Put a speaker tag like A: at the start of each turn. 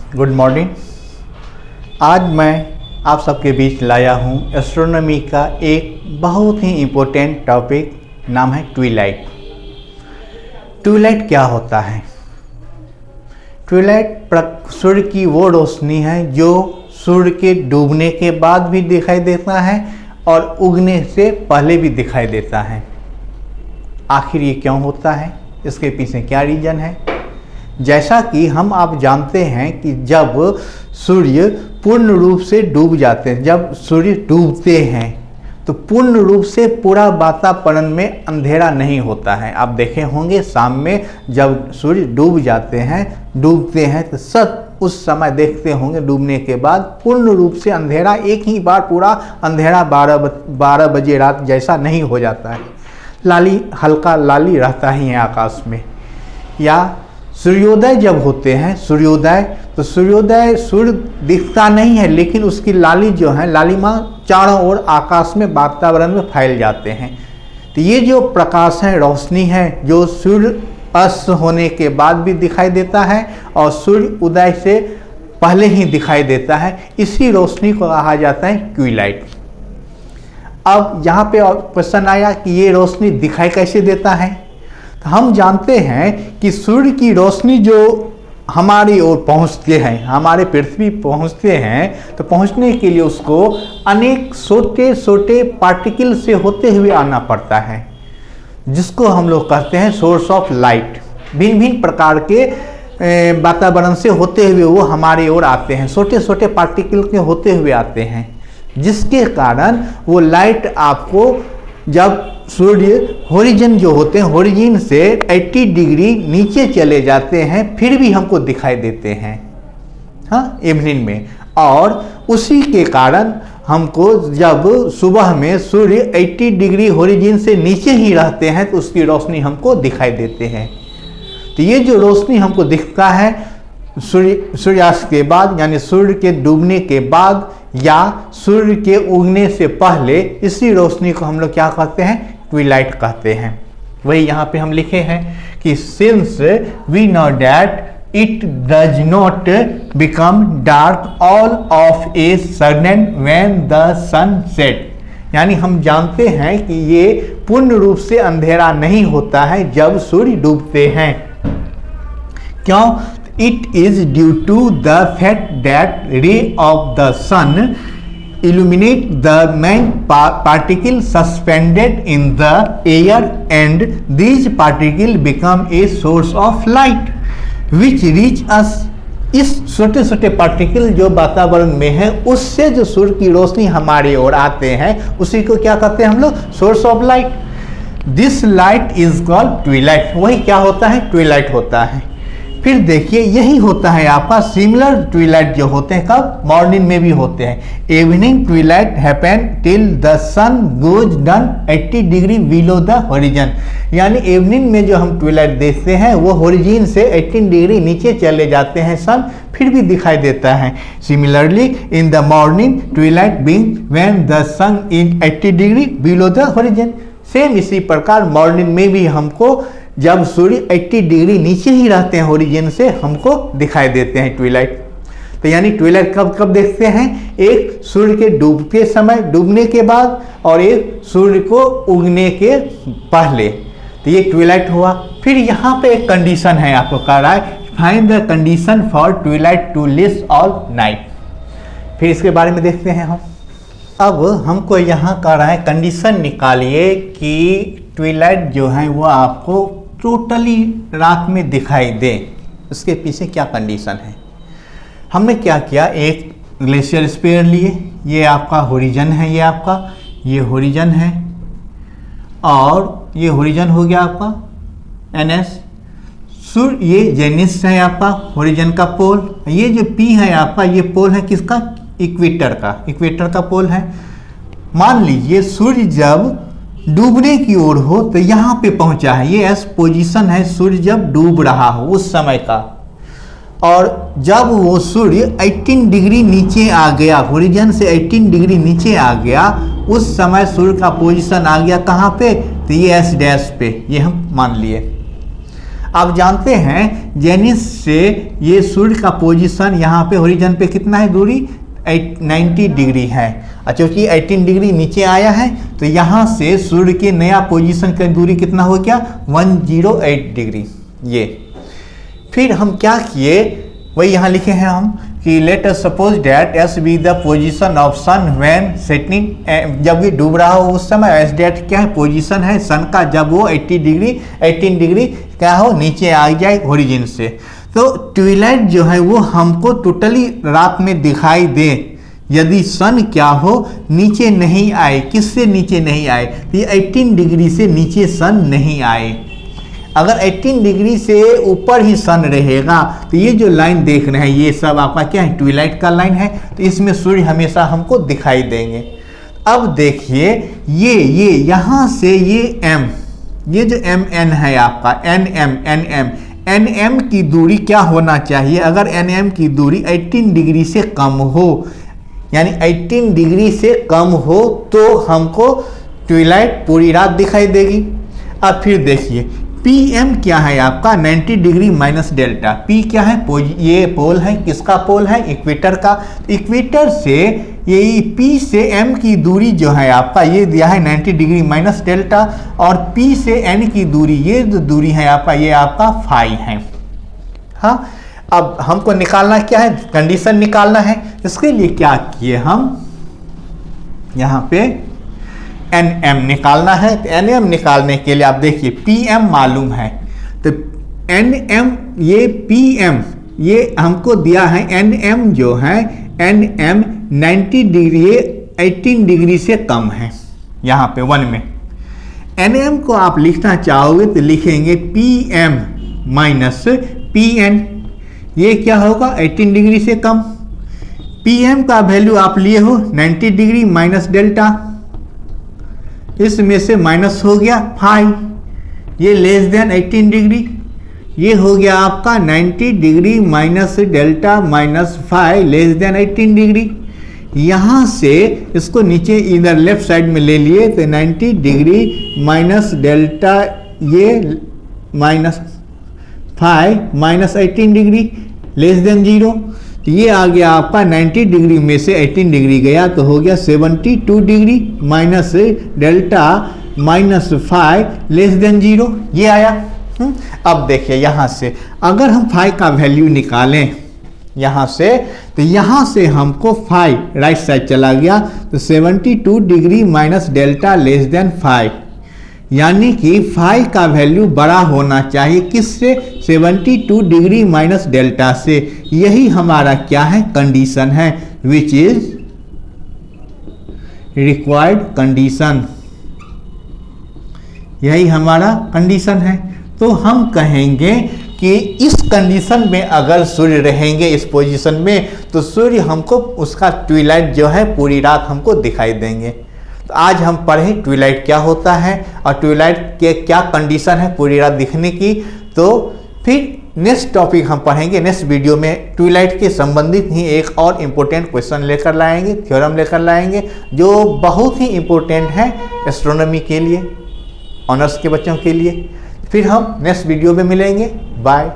A: Good morning. आज मैं आप सबके बीच लाया हूँ एस्ट्रोनॉमी का एक बहुत ही इम्पोर्टेंट टॉपिक, नाम है ट्विलाइट। ट्विलाइट क्या होता है? ट्विलाइट सूर्य की वो रोशनी है जो सूर्य के डूबने के बाद भी दिखाई देता है और उगने से पहले भी दिखाई देता है। आखिर ये क्यों होता है? इसके पीछे क्या रीज़न है? जैसा कि आप जानते हैं कि जब सूर्य पूर्ण रूप से डूब जाते हैं, जब सूर्य डूबते हैं तो पूर्ण रूप से पूरा वातावरण में अंधेरा नहीं होता है। आप देखे होंगे शाम में जब सूर्य डूबते हैं तो सब उस समय देखते होंगे डूबने के बाद पूर्ण रूप से अंधेरा, एक ही बार पूरा अंधेरा 12 बजे रात जैसा नहीं हो जाता है। हल्का लाली रहता ही है आकाश में। या सूर्योदय जब होते हैं, सूर्योदय सूर्य दिखता नहीं है, लेकिन उसकी लाली जो है, लालिमा चारों ओर आकाश में वातावरण में फैल जाते हैं। तो ये जो प्रकाश है, रोशनी है, जो सूर्य अस्त होने के बाद भी दिखाई देता है और सूर्य उदय से पहले ही दिखाई देता है, इसी रोशनी को कहा जाता है ट्विलाइट। अब यहाँ पे क्वेश्चन आया कि ये रोशनी दिखाई कैसे देता है? तो हम जानते हैं कि सूर्य की रोशनी जो हमारी ओर पहुँचते हैं, हमारे पृथ्वी पहुँचते हैं, तो पहुँचने के लिए उसको अनेक छोटे छोटे पार्टिकल से होते हुए आना पड़ता है, जिसको हम लोग कहते हैं सोर्स ऑफ लाइट। भिन्न भिन्न प्रकार के वातावरण से होते हुए वो हमारे ओर आते हैं, छोटे छोटे पार्टिकल के होते हुए आते हैं, जिसके कारण वो लाइट आपको जब सूर्य होरिजन जो होते हैं, होरिजन से 80 डिग्री नीचे चले जाते हैं, फिर भी हमको दिखाई देते हैं इवनिंग में। और उसी के कारण हमको जब सुबह में सूर्य 80 डिग्री होरिजन से नीचे ही रहते हैं तो उसकी रोशनी हमको दिखाई देते हैं। तो ये जो रोशनी हमको दिखता है सूर्यास्त के बाद, यानी सूर्य के डूबने के बाद या सूर्य के उगने से पहले, इसी रोशनी को हम लोग क्या कहते हैं? ट्विलाइट कहते हैं। वही यहाँ पे हम लिखे हैं कि since we know that it does not become dark all of a sudden when the sun set, यानी हम जानते हैं कि ये पूर्ण रूप से अंधेरा नहीं होता है जब सूर्य डूबते हैं। क्यों? It is due to the fact that ray of the sun illuminate the main particle suspended in the air, and these particles become a source of light which reach us। इस छोटे छोटे पार्टिकल जो वातावरण में है, उससे जो सूर्य की रोशनी हमारे ओर आते हैं, उसी को क्या कहते हैं हम लोग? Source of light. This light is called Twilight. वही क्या होता है? ट्विलाइट होता है। फिर देखिए, यही होता है आपका सिमिलर ट्विलाइट जो होते हैं कब? मॉर्निंग में भी होते हैं। Evening twilight happen till the sun goes down 80 degree below the horizon, यानी इवनिंग में जो हम ट्विलाइट देखते हैं वो होरिजन से 18 डिग्री नीचे चले जाते हैं सन, फिर भी दिखाई देता है। Similarly in the morning twilight being when the sun is 80 degree below the horizon. Same इसी प्रकार मॉर्निंग में भी हमको जब सूर्य 80 डिग्री नीचे ही रहते हैं होरिजन से, हमको दिखाई देते हैं ट्विलाइट। तो यानी ट्विलाइट कब देखते हैं? एक सूर्य के डूबते समय, डूबने के बाद, और एक सूर्य को उगने के पहले। तो ये ट्विलाइट हुआ। फिर यहाँ पे एक कंडीशन है, आपको कह रहा है find the condition for twilight to list all night. फिर इसके बारे में देखते हैं हम। अब हमको यहाँ कह रहा है कंडीशन निकालिए कि ट्विलाइट जो है वो आपको टोटली रात में दिखाई दे। उसके पीछे क्या कंडीशन है? हमने क्या किया, एक ग्लेशियर स्फीयर लिए, ये आपका होरिजन है, ये होरिजन है, और ये होरिजन हो गया आपका NS। सूर्य ये जेनिस है आपका, होरिजन का पोल। ये जो P है आपका, ये पोल है किसका? इक्वेटर का पोल है। मान लीजिए सूर्य जब डूबने की ओर हो तो यहाँ पे पहुँचा है, ये एस पोजीशन है सूर्य जब डूब रहा हो उस समय का। और जब वो सूर्य 18 डिग्री नीचे आ गया, होरिजन से 18 डिग्री नीचे आ गया, उस समय सूर्य का पोजीशन आ गया कहाँ पे? तो ये एस डैश पे, ये हम मान लिए। आप जानते हैं जेनिथ से ये सूर्य का पोजीशन यहाँ पे होरिजन पे कितना है दूरी, 90 डिग्री है। क्योंकि 18 डिग्री नीचे आया है तो यहाँ से सूर्य के नया पोजीशन का दूरी कितना हो गया, 108 डिग्री। ये फिर हम क्या किए, वही यहाँ लिखे हैं हम कि let us suppose that S be the position of sun when setting, जब ये डूब रहा हो उस समय। एस डेट क्या है, पोजीशन है सन का जब वो 18 डिग्री क्या हो नीचे आ जाए होरिजिन से। तो ट्विलाइट जो है वो हमको टोटली रात में दिखाई दे यदि सन क्या हो नीचे नहीं आए। किससे नीचे नहीं आए, तो ये 18 डिग्री से नीचे सन नहीं आए। अगर 18 डिग्री से ऊपर ही सन रहेगा तो ये जो लाइन देख रहे हैं ये सब आपका क्या है, ट्विलाइट का लाइन है। तो इसमें सूर्य हमेशा हमको दिखाई देंगे। अब देखिए ये यहाँ से ये m, ये जो mn है आपका nm की दूरी क्या होना चाहिए, अगर nm की दूरी 18 डिग्री से कम हो, यानी 18 डिग्री से कम हो तो हमको ट्विलाइट पूरी रात दिखाई देगी। अब फिर देखिए PM क्या है आपका, 90 डिग्री माइनस डेल्टा। P क्या है, ये पोल है, किसका पोल है, इक्वेटर का। इक्वेटर से ये P से M की दूरी जो है आपका ये दिया है 90 डिग्री माइनस डेल्टा, और P से N की दूरी, ये जो दूरी है आपका ये आपका फाई है। हाँ, अब हमको निकालना क्या है, कंडीशन निकालना है। इसके लिए क्या किए हम, यहाँ पे nm निकालना है। तो nm निकालने के लिए आप देखिए pm मालूम है, तो nm ये pm ये हमको दिया है, nm जो है nm 90 डिग्री 18 डिग्री से कम है। यहाँ पे 1 में nm को आप लिखना चाहोगे तो लिखेंगे pm माइनस pn, ये क्या होगा 18 डिग्री से कम। pm का वैल्यू आप लिए हो 90 डिग्री माइनस डेल्टा, इसमें से माइनस हो गया 5, ये लेस देन 18 डिग्री, ये हो गया आपका 90 degree minus delta minus 5 less than 18 degree. यहाँ से इसको नीचे इधर लेफ्ट साइड में ले लिए तो 90 डिग्री माइनस डेल्टा ये minus 5 minus 18 degree less than 0, तो ये आ गया आपका 90 डिग्री में से 18 डिग्री गया तो हो गया 72 degree minus delta minus 5 less than 0, ये आया। अब देखिए यहाँ से अगर हम 5 का वैल्यू निकालें यहाँ से, तो यहाँ से हमको 5 राइट साइड चला गया तो 72 degree minus delta less than 5, यानी कि 5 का वैल्यू बड़ा होना चाहिए किससे, 72 डिग्री माइनस डेल्टा से। यही हमारा क्या है, कंडीशन है, विच इज रिक्वायर्ड कंडीशन, यही हमारा कंडीशन है। तो हम कहेंगे कि इस कंडीशन में अगर सूर्य रहेंगे इस पोजीशन में तो सूर्य हमको उसका ट्विलाइट जो है पूरी रात हमको दिखाई देंगे। तो आज हम पढ़े ट्विलाइट क्या होता है और ट्विलाइट के क्या कंडीशन है पूरी रात दिखने की। तो फिर नेक्स्ट टॉपिक हम पढ़ेंगे, नेक्स्ट वीडियो में ट्विलाइट के संबंधित ही एक और इम्पोर्टेंट क्वेश्चन लेकर लाएंगे, थ्योरम लेकर लाएंगे जो बहुत ही इम्पोर्टेंट है एस्ट्रोनॉमी के लिए, ऑनर्स के बच्चों के लिए। फिर हम नेक्स्ट वीडियो में मिलेंगे, बाय।